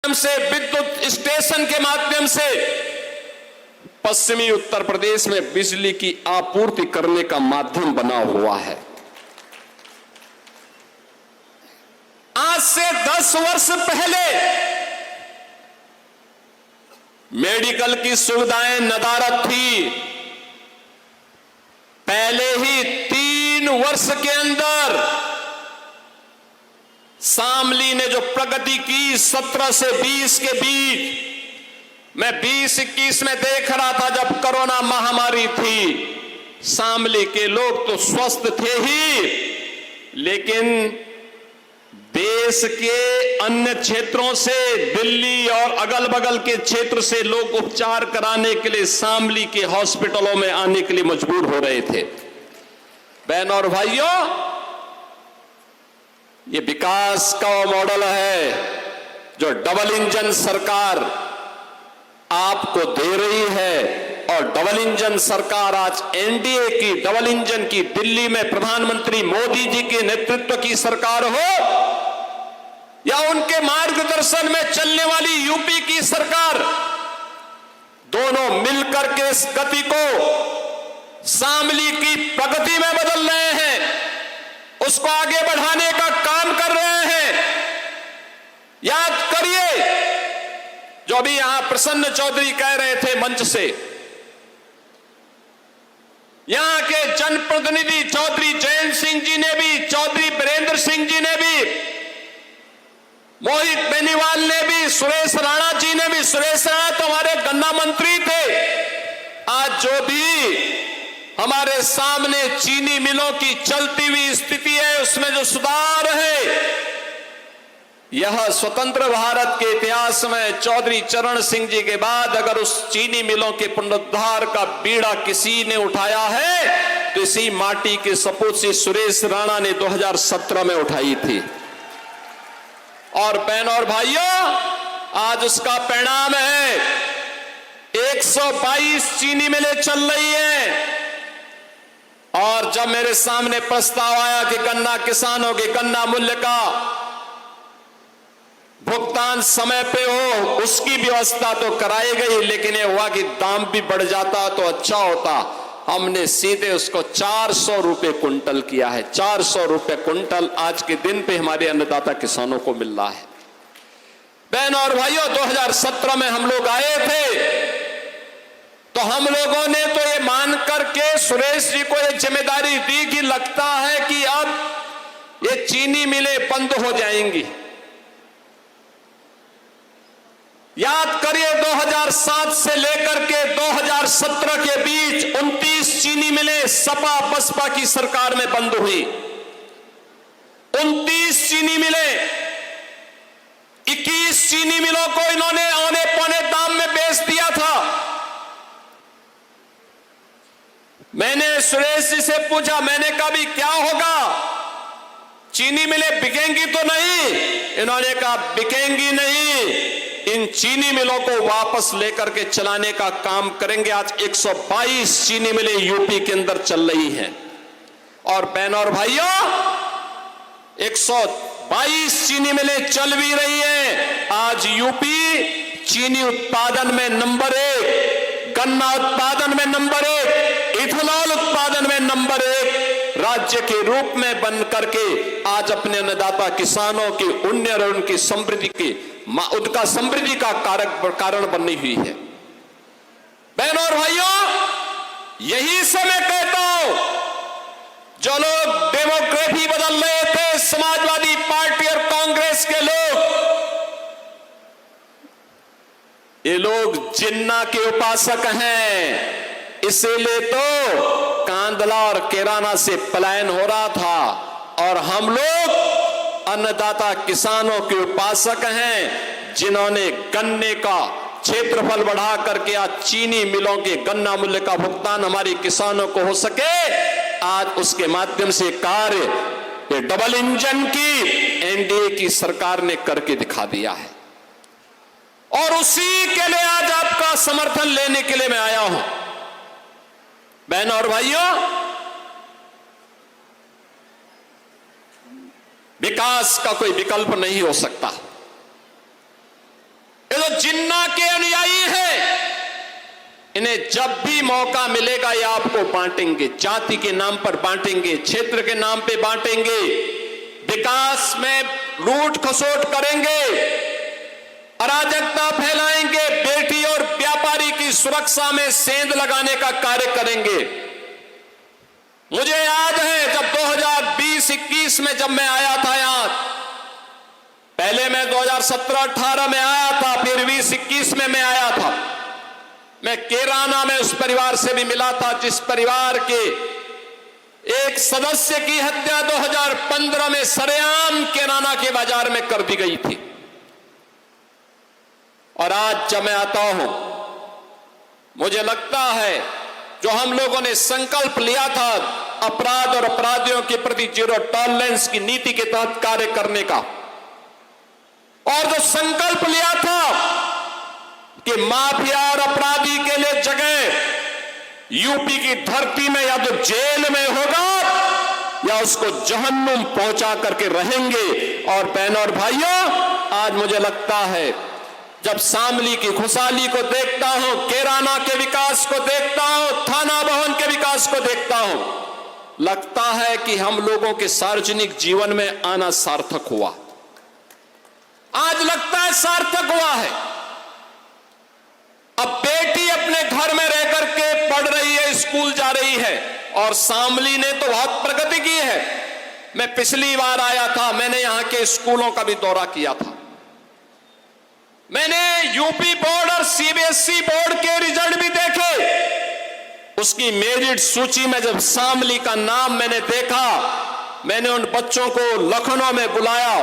से, विद्युत स्टेशन के माध्यम से पश्चिमी उत्तर प्रदेश में बिजली की आपूर्ति करने का माध्यम बना हुआ है। आज से 10 वर्ष पहले मेडिकल की सुविधाएं नदारद थी। पहले ही 3 वर्ष के अंदर शामली ने जो प्रगति की 17 से 20 के बीच, मैं 20-21 में देख रहा था जब कोरोना महामारी थी, शामली के लोग तो स्वस्थ थे ही, लेकिन देश के अन्य क्षेत्रों से, दिल्ली और अगल बगल के क्षेत्र से लोग उपचार कराने के लिए शामली के हॉस्पिटलों में आने के लिए मजबूर हो रहे थे। बहन और भाइयों, ये विकास का मॉडल है जो डबल इंजन सरकार आपको दे रही है। और डबल इंजन सरकार आज एनडीए की डबल इंजन की, दिल्ली में प्रधानमंत्री मोदी जी के नेतृत्व की सरकार हो या उनके मार्गदर्शन में चलने वाली यूपी की सरकार, दोनों मिलकर के इस गति को शामली की प्रगति में बदल रहे हैं, उसको आगे बढ़ाने का काम कर रहे हैं। याद करिए जो अभी यहां प्रसन्न चौधरी कह रहे थे मंच से, यहां के जनप्रतिनिधि चौधरी जयंत सिंह जी ने भी, चौधरी बीरेंद्र सिंह जी ने भी, मोहित बेनीवाल ने भी, सुरेश राणा जी ने भी। सुरेश राणा तो हमारे गन्ना मंत्री थे। आज जो भी हमारे सामने चीनी मिलों की चलती हुई स्थिति है, उसमें जो सुधार है, यह स्वतंत्र भारत के इतिहास में चौधरी चरण सिंह जी के बाद अगर उस चीनी मिलों के पुनरुद्धार का बीड़ा किसी ने उठाया है तो इसी माटी के सपूत से सुरेश राणा ने 2017 में उठाई थी। और बहन और भाइयों, आज उसका परिणाम है 122 चीनी मिलें चल रही हैं। और जब मेरे सामने प्रस्ताव आया कि गन्ना किसानों के गन्ना मूल्य का भुगतान समय पे हो, उसकी व्यवस्था तो कराई गई, लेकिन यह हुआ कि दाम भी बढ़ जाता तो अच्छा होता। हमने सीधे उसको 400 रुपए कुंटल किया है। 400 रुपए कुंटल आज के दिन पे हमारे अन्नदाता किसानों को मिल रहा है। बहन और भाइयों, 2017 में हम लोग आए थे तो हम लोगों ने तो ये मान करके सुरेश जी को ये जिम्मेदारी दी कि लगता है कि अब ये चीनी मिलें बंद हो जाएंगी। याद करिए 2007 से लेकर के 2017 के बीच 29 चीनी मिलें सपा बसपा की सरकार में बंद हुई। 29 चीनी मिलें, 21 चीनी मिलों को इन्होंने औने पौने दाम में बेच दिया था। मैंने सुरेश जी से पूछा, मैंने कहा भी क्या होगा, चीनी मिलें बिकेंगी तो नहीं? इन्होंने कहा बिकेंगी नहीं, इन चीनी मिलों को वापस लेकर के चलाने का काम करेंगे। आज 122 चीनी मिलें यूपी के अंदर चल रही हैं। और बहनों और भाइयों, 122 चीनी मिलें चल भी रही हैं। आज यूपी चीनी उत्पादन में नंबर 1, गन्ना उत्पादन में नंबर 1, इथेनॉल उत्पादन में नंबर 1 राज्य के रूप में बन करके आज अपने अन्नदाता किसानों की उन्नयन और उनकी समृद्धि की, उनका समृद्धि का कारण बनी हुई है। बहनों और भाइयों, यही से मैं कहता हूं, जो लोग डेमोग्राफी बदल रहे थे, समाजवादी पार्टी और कांग्रेस के लोग, ये लोग जिन्ना के उपासक हैं। इसीलिए तो कांदला और केराना से पलायन हो रहा था। और हम लोग अन्नदाता किसानों के उपासक हैं, जिन्होंने गन्ने का क्षेत्रफल बढ़ा करके आज चीनी मिलों के गन्ना मूल्य का भुगतान हमारे किसानों को हो सके, आज उसके माध्यम से कार्य ये डबल इंजन की एनडीए की सरकार ने करके दिखा दिया है। और उसी के लिए आज आपका समर्थन लेने के लिए मैं आया हूं। बहनों और भाइयों, विकास का कोई विकल्प नहीं हो सकता। जिन्ना के अनुयायी हैं, इन्हें जब भी मौका मिलेगा ये आपको बांटेंगे, जाति के नाम पर बांटेंगे, क्षेत्र के नाम पे बांटेंगे, विकास में लूट खसोट करेंगे, अराजकता फैलाएंगे, बेटी और व्यापारी की सुरक्षा में सेंध लगाने का कार्य करेंगे। मुझे याद है जब 2020-21 में जब मैं आया था यहां, पहले मैं 2017-18 में आया था, फिर 20-21 में मैं आया था। मैं कैराना में उस परिवार से भी मिला था जिस परिवार के एक सदस्य की हत्या 2015 में सरेआम कैराना के बाजार में कर दी गई थी। और आज जब मैं आता हूं, मुझे लगता है जो हम लोगों ने संकल्प लिया था अपराध और अपराधियों के प्रति जीरो टॉलरेंस की नीति के तहत कार्य करने का, और जो संकल्प लिया था कि माफिया और अपराधी के लिए जगह यूपी की धरती में या तो जेल में होगा या उसको जहन्नुम पहुंचा करके रहेंगे। और बहनों और भाइयों, आज मुझे लगता है जब शामली की खुशहाली को देखता हूं, कैराना के विकास को देखता हूं, थाना भवन के विकास को देखता हूं, लगता है कि हम लोगों के सार्वजनिक जीवन में आना सार्थक हुआ। आज लगता है सार्थक हुआ है। अब बेटी अपने घर में रह करके पढ़ रही है, स्कूल जा रही है, और शामली ने तो बहुत प्रगति की है। मैं पिछली बार आया था, मैंने यहां के स्कूलों का भी दौरा किया था। मैंने यूपी बोर्ड और सीबीएसई बोर्ड के रिजल्ट भी देखे। उसकी मेरिट सूची में जब शामली का नाम मैंने देखा, मैंने उन बच्चों को लखनऊ में बुलाया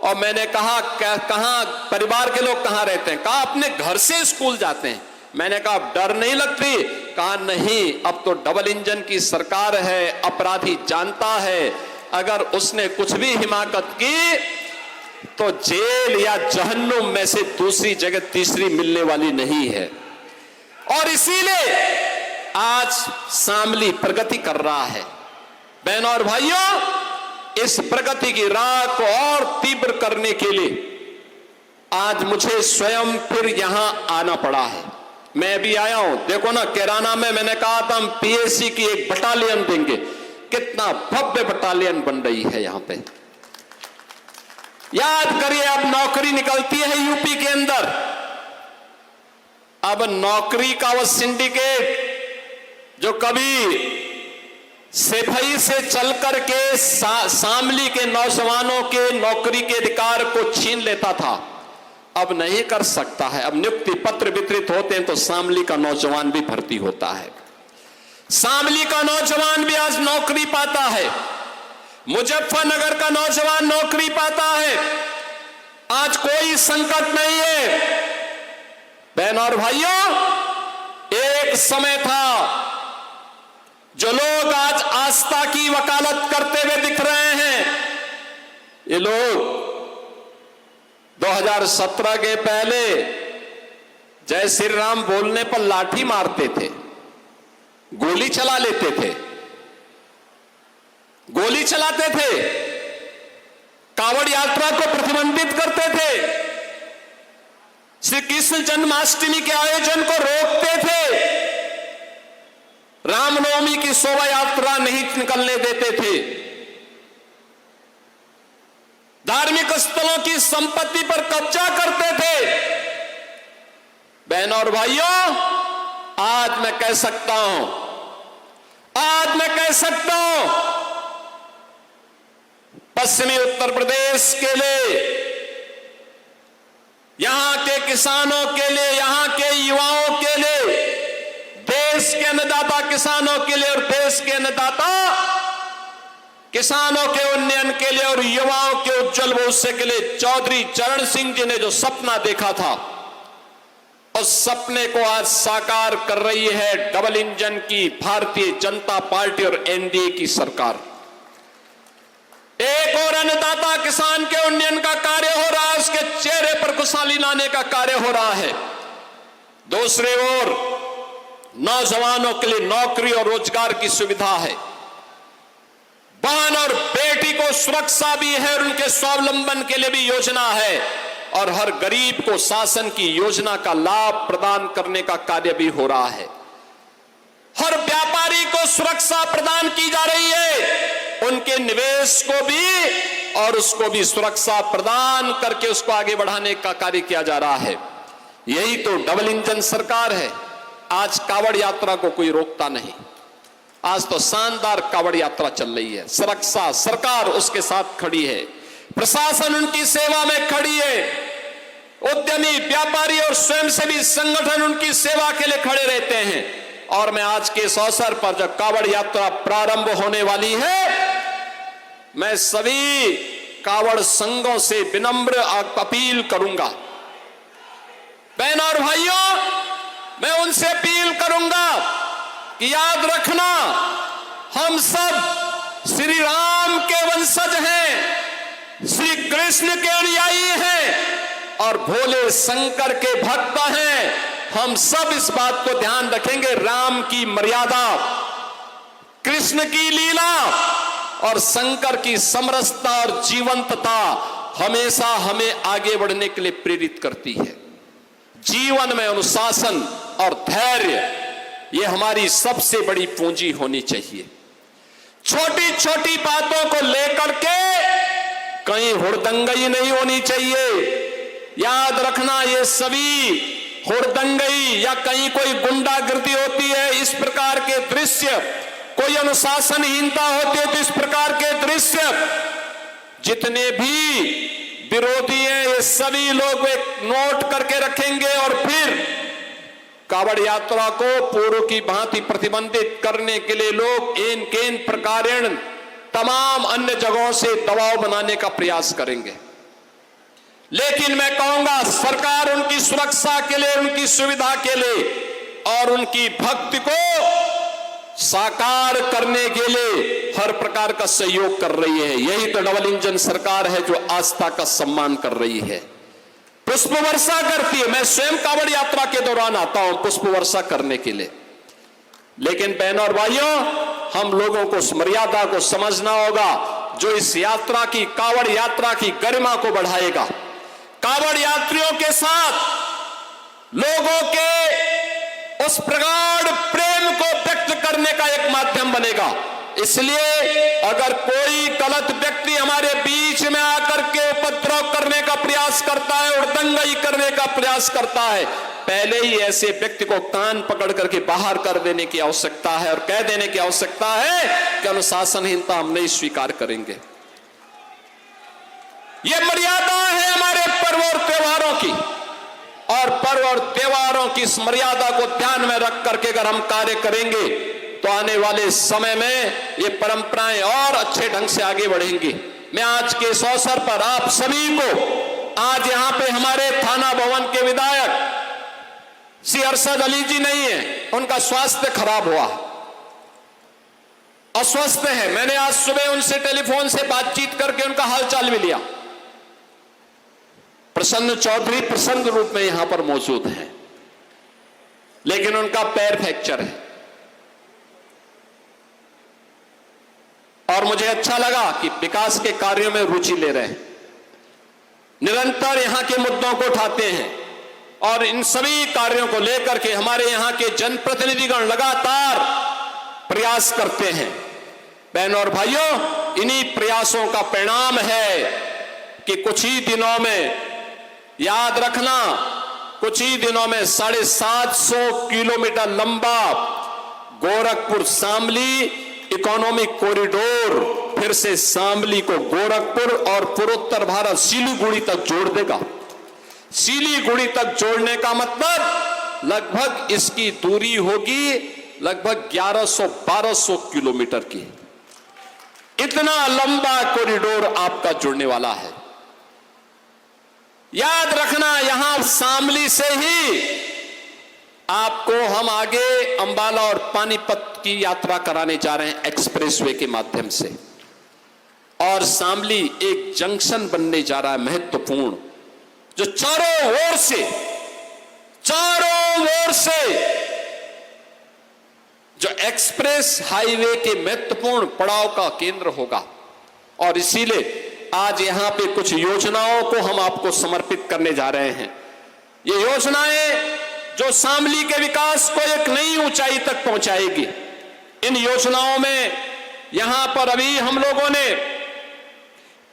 और मैंने कहा कहां परिवार के लोग कहां रहते हैं? कहा अपने घर से स्कूल जाते हैं। मैंने कहा डर नहीं लगती? कहा नहीं, अब तो डबल इंजन की सरकार है, अपराधी जानता है अगर उसने कुछ भी हिमाकत की तो जेल या जहन्नुम में से दूसरी जगह तीसरी मिलने वाली नहीं है। और इसीलिए आज शामली प्रगति कर रहा है। बहनों और भाइयों, इस प्रगति की राह को और तीव्र करने के लिए आज मुझे स्वयं फिर यहां आना पड़ा है। मैं भी आया हूं। देखो ना, कैराना में मैंने कहा था हम पीएससी की एक बटालियन देंगे। कितना भव्य बटालियन बन रही है यहां पे। याद करिए, अब नौकरी निकलती है यूपी के अंदर। अब नौकरी का वो सिंडिकेट जो कभी सेफई से चल करके शामली के नौजवानों के नौकरी के अधिकार को छीन लेता था, अब नहीं कर सकता है। अब नियुक्ति पत्र वितरित होते हैं तो शामली का नौजवान भी भर्ती होता है। शामली का नौजवान भी आज नौकरी पाता है। मुजफ्फरनगर का नौजवान नौकरी पाता है। आज कोई संकट नहीं है। बहनों और भाइयों, एक समय था जो लोग आज आस्था की वकालत करते हुए दिख रहे हैं, ये लोग 2017 के पहले जय श्री राम बोलने पर लाठी मारते थे, गोली चला लेते थे, गोली चलाते थे, कांवड़ यात्रा को प्रतिबंधित करते थे, श्री कृष्ण जन्माष्टमी के आयोजन को रोकते थे, रामनवमी की शोभा यात्रा नहीं निकलने देते थे, धार्मिक स्थलों की संपत्ति पर कब्जा करते थे। बहनों और भाइयों, आज मैं कह सकता हूं, पश्चिमी उत्तर प्रदेश के लिए, यहां के किसानों के लिए, यहां के युवाओं के लिए, देश के अन्नदाता किसानों के लिए और देश के अन्नदाता किसानों के उन्नयन के लिए और युवाओं के उज्जवल भविष्य के लिए चौधरी चरण सिंह जी ने जो सपना देखा था, उस सपने को आज साकार कर रही है डबल इंजन की भारतीय जनता पार्टी और एनडीए की सरकार। एक और अन्नदाता किसान के उन्नयन का कार्य हो रहा है, उसके चेहरे पर खुशहाली लाने का कार्य हो रहा है। दूसरी ओर नौजवानों के लिए नौकरी और रोजगार की सुविधा है, बहन और बेटी को सुरक्षा भी है और उनके स्वावलंबन के लिए भी योजना है। और हर गरीब को शासन की योजना का लाभ प्रदान करने का कार्य भी हो रहा है। हर व्यापारी को सुरक्षा प्रदान की जा रही है, उनके निवेश को भी और उसको भी सुरक्षा प्रदान करके उसको आगे बढ़ाने का कार्य किया जा रहा है। यही तो डबल इंजन सरकार है। आज कावड़ यात्रा को कोई रोकता नहीं। आज तो शानदार कावड़ यात्रा चल रही है। सुरक्षा सरकार उसके साथ खड़ी है, प्रशासन उनकी सेवा में खड़ी है, उद्यमी व्यापारी और स्वयंसेवी संगठन उनकी सेवा के लिए खड़े रहते हैं। और मैं आज के इस अवसर पर जब कावड़ यात्रा प्रारंभ होने वाली है, मैं सभी कावड़ संघों से विनम्र अपील करूंगा। बहनों और भाइयों, मैं उनसे अपील करूंगा कि याद रखना, हम सब श्री राम के वंशज हैं, श्री कृष्ण के अनुयायी हैं और भोले शंकर के भक्त हैं। हम सब इस बात को ध्यान रखेंगे, राम की मर्यादा, कृष्ण की लीला और शंकर की समरसता और जीवंतता हमेशा हमें आगे बढ़ने के लिए प्रेरित करती है। जीवन में अनुशासन और धैर्य, यह हमारी सबसे बड़ी पूंजी होनी चाहिए। छोटी छोटी बातों को लेकर के कहीं हुड़दंगई नहीं होनी चाहिए। याद रखना, ये सभी हुड़दंगई या कहीं कोई गुंडागर्दी होती है, इस प्रकार के दृश्य, कोई अनुशासनहीनता होती है तो इस प्रकार के दृश्य, जितने भी विरोधी हैं ये सभी लोग एक नोट करके रखेंगे और फिर कावड़ यात्रा को पूर्व की भांति प्रतिबंधित करने के लिए लोग इन केन प्रकारेण तमाम अन्य जगहों से दबाव बनाने का प्रयास करेंगे। लेकिन मैं कहूंगा, सरकार उनकी सुरक्षा के लिए, उनकी सुविधा के लिए और उनकी भक्ति को साकार करने के लिए हर प्रकार का सहयोग कर रही है। यही तो डबल इंजन सरकार है जो आस्था का सम्मान कर रही है, पुष्प वर्षा करती है। मैं स्वयं कावड़ यात्रा के दौरान आता हूं पुष्प वर्षा करने के लिए। लेकिन बहनों और भाइयों, हम लोगों को उस मर्यादा को समझना होगा जो इस यात्रा की, कावड़ यात्रा की गरिमा को बढ़ाएगा, कावड़ यात्रियों के साथ लोगों के उस प्रगाढ़ प्रेम को व्यक्त करने का एक माध्यम बनेगा। इसलिए अगर कोई गलत व्यक्ति हमारे बीच में आकर के उपद्रव करने का प्रयास करता है, उड़दंगई करने का प्रयास करता है, पहले ही ऐसे व्यक्ति को कान पकड़ करके बाहर कर देने की आवश्यकता है और कह देने की आवश्यकता है कि अनुशासनहीनता हम नहीं स्वीकार करेंगे। यह मर्यादा है हमारे पर्व और त्योहारों की, और पर्व और त्योहारों की इस मर्यादा को ध्यान में रख करके अगर हम कार्य करेंगे तो आने वाले समय में ये परंपराएं और अच्छे ढंग से आगे बढ़ेंगी। मैं आज के इस अवसर पर आप सभी को, आज यहां पे हमारे थाना भवन के विधायक श्री अरशद अली जी नहीं है, उनका स्वास्थ्य खराब हुआ, अस्वस्थ है। मैंने आज सुबह उनसे टेलीफोन से बातचीत करके उनका हालचाल भी लिया। प्रसन्न चौधरी प्रसन्न रूप में यहां पर मौजूद हैं, लेकिन उनका पैर फ्रैक्चर है। और मुझे अच्छा लगा कि विकास के कार्यों में रुचि ले रहे हैं, निरंतर यहां के मुद्दों को उठाते हैं और इन सभी कार्यों को लेकर के हमारे यहां के जनप्रतिनिधिगण लगातार प्रयास करते हैं। बहनों और भाइयों, इन्हीं प्रयासों का परिणाम है कि कुछ ही दिनों में, याद रखना, कुछ ही दिनों में 750 किलोमीटर लंबा गोरखपुर शामली इकोनॉमिक कॉरिडोर फिर से शामली को गोरखपुर और पूर्वोत्तर भारत सिलीगुड़ी तक जोड़ देगा। सिलीगुड़ी तक जोड़ने का मतलब लगभग इसकी दूरी होगी लगभग 1100-1200 किलोमीटर की। इतना लंबा कॉरिडोर आपका जुड़ने वाला है। याद रखना, यहां शामली से ही आपको हम आगे अंबाला और पानीपत की यात्रा कराने जा रहे हैं एक्सप्रेसवे के माध्यम से, और शामली एक जंक्शन बनने जा रहा है महत्वपूर्ण, जो चारों ओर से जो एक्सप्रेस हाईवे के महत्वपूर्ण पड़ाव का केंद्र होगा। और इसीलिए आज यहां पे कुछ योजनाओं को हम आपको समर्पित करने जा रहे हैं। ये योजनाएं जो शामली के विकास को एक नई ऊंचाई तक पहुंचाएगी। इन योजनाओं में यहां पर अभी हम लोगों ने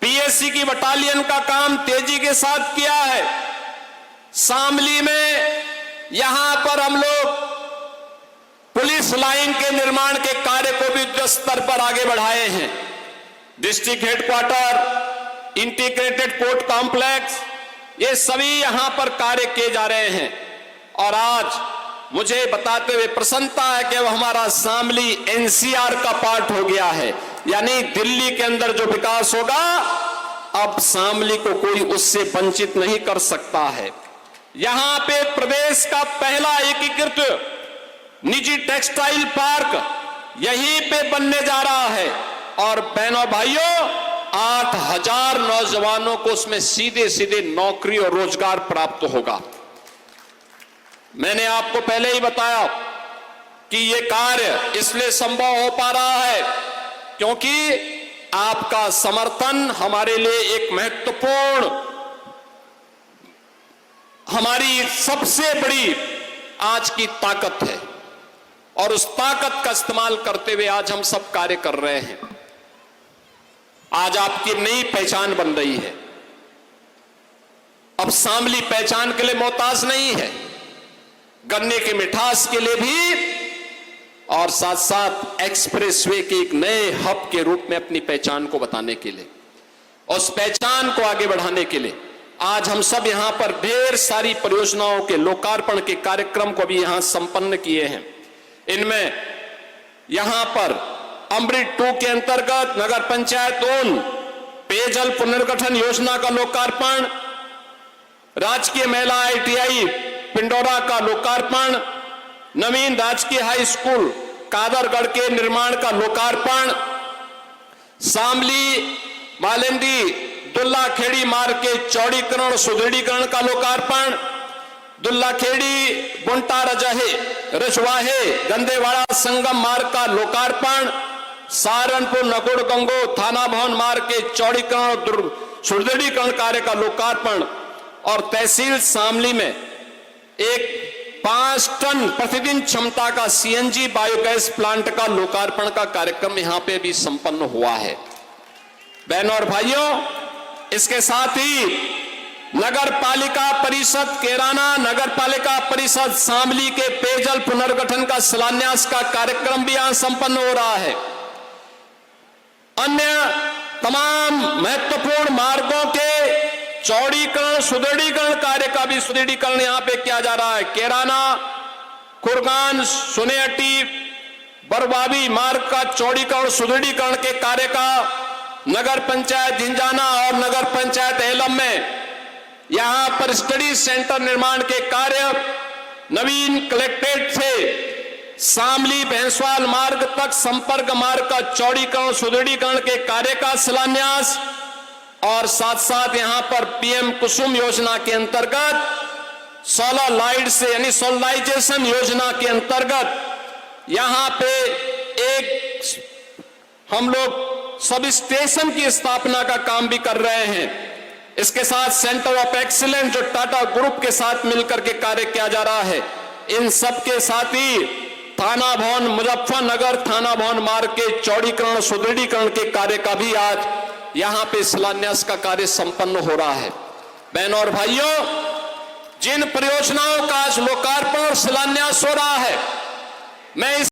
पीएससी की बटालियन का काम तेजी के साथ किया है। शामली में यहां पर हम लोग पुलिस लाइन के निर्माण के कार्य को भी युद्ध स्तर पर आगे बढ़ाए हैं। District headquarter, integrated court complex, ये सभी यहां पर कार्य किए जा रहे हैं। और आज मुझे बताते हुए प्रसन्नता है कि अब हमारा शामली एनसीआर का पार्ट हो गया है, यानी दिल्ली के अंदर जो विकास होगा अब शामली को कोई उससे वंचित नहीं कर सकता है। यहां पे प्रदेश का पहला एकीकृत निजी टेक्सटाइल पार्क यहीं पे बनने जा रहा है। और बहनों भाइयों, 8,000 नौजवानों को उसमें सीधे सीधे नौकरी और रोजगार प्राप्त होगा। मैंने आपको पहले ही बताया कि यह कार्य इसलिए संभव हो पा रहा है क्योंकि आपका समर्थन हमारे लिए एक महत्वपूर्ण, हमारी सबसे बड़ी आज की ताकत है। और उस ताकत का इस्तेमाल करते हुए आज हम सब कार्य कर रहे हैं। आज आपकी नई पहचान बन रही है। अब शामली पहचान के लिए मोहताज नहीं है, गन्ने की मिठास के लिए भी, और साथ साथ एक्सप्रेसवे के एक नए हब के रूप में अपनी पहचान को बताने के लिए, उस पहचान को आगे बढ़ाने के लिए आज हम सब यहां पर ढेर सारी परियोजनाओं के लोकार्पण के कार्यक्रम को भी यहां संपन्न किए हैं। इनमें यहां पर अमृत 2 के अंतर्गत नगर पंचायत उन पेयजल पुनर्गठन योजना का लोकार्पण, राजकीय महिला ITI पिंडोरा का लोकार्पण, नवीन राजकीय हाई स्कूल कादरगढ़ के निर्माण का लोकार्पण, शामली मालेंदी दुल्ला खेड़ी मार्ग के चौड़ीकरण सुदृढ़ीकरण का लोकार्पण, दुल्ला खेड़ी बुंटा रजवाहे गंदेवाड़ा संगम मार्ग का लोकार्पण, सहारनपुर नकुड़ गंगो थाना भवन मार्ग के चौड़ीकरण सुदृढ़ीकरण कार्य का लोकार्पण, और तहसील शामली में एक 5 टन प्रतिदिन क्षमता का CNG बायोगैस प्लांट का लोकार्पण का कार्यक्रम यहां पे भी संपन्न हुआ है। बहनों और भाइयों, इसके साथ ही नगर पालिका परिषद कैराना, नगर पालिका परिषद शामली के पेयजल पुनर्गठन का शिलान्यास का कार्यक्रम भी यहां संपन्न हो रहा है। अन्य तमाम महत्वपूर्ण मार्गों के चौड़ीकरण सुदृढ़ीकरण कार्य का भी सुदृढ़ीकरण यहां पे किया जा रहा है। कैराना, खुरगान, सुनेहटी, बरवाबी मार्ग का चौड़ीकरण सुदृढ़ीकरण के कार्य का नगर पंचायत झिंझाना और नगर पंचायत एलम में यहां पर स्टडी सेंटर निर्माण के कार्य, नवीन कलेक्ट्रेट से शामली भैंसवाल मार्ग तक संपर्क मार्ग का चौड़ीकरण सुदृढ़ीकरण के कार्य का शिलान्यास, और साथ साथ यहां पर PM कुसुम योजना के अंतर्गत सोलर लाइट से यानी सोलराइजेशन योजना के अंतर्गत यहां पे एक हम लोग सब स्टेशन की स्थापना का काम भी कर रहे हैं। इसके साथ सेंटर ऑफ एक्सीलेंस जो टाटा ग्रुप के साथ मिलकर के कार्य किया जा रहा है, इन सब के साथ ही थाना भवन मुजफ्फरनगर थाना भवन मार्ग के चौड़ीकरण सुदृढ़ीकरण के कार्य का भी आज यहां पे शिलान्यास का कार्य संपन्न हो रहा है। बहनों और भाइयों, जिन परियोजनाओं का आज लोकार्पण और शिलान्यास हो रहा है, मैं इस